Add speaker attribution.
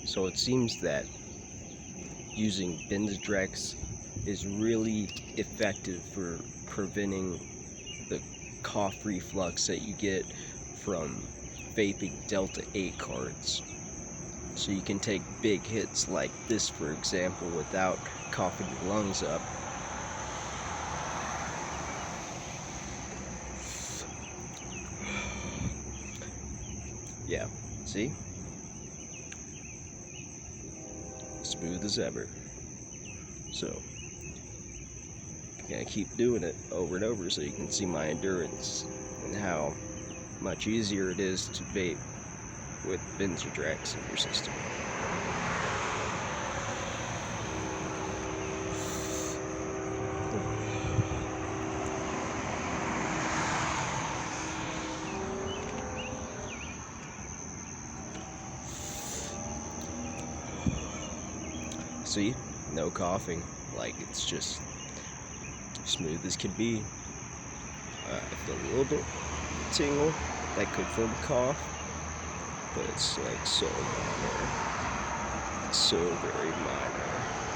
Speaker 1: So it seems that using Benzedrex is really effective for preventing the cough reflux that you get from vaping Delta 8 cards. So you can take big hits like this, for example, without coughing your lungs up. Yeah, see? Smooth as ever. So, I'm gonna keep doing it over and over so you can see my endurance and how much easier it is to vape with Benzedrex in your system. See? No coughing. Like, it's just smooth as can be. I feel a little bit tingle that could form a cough, but it's like so minor. It's so very minor.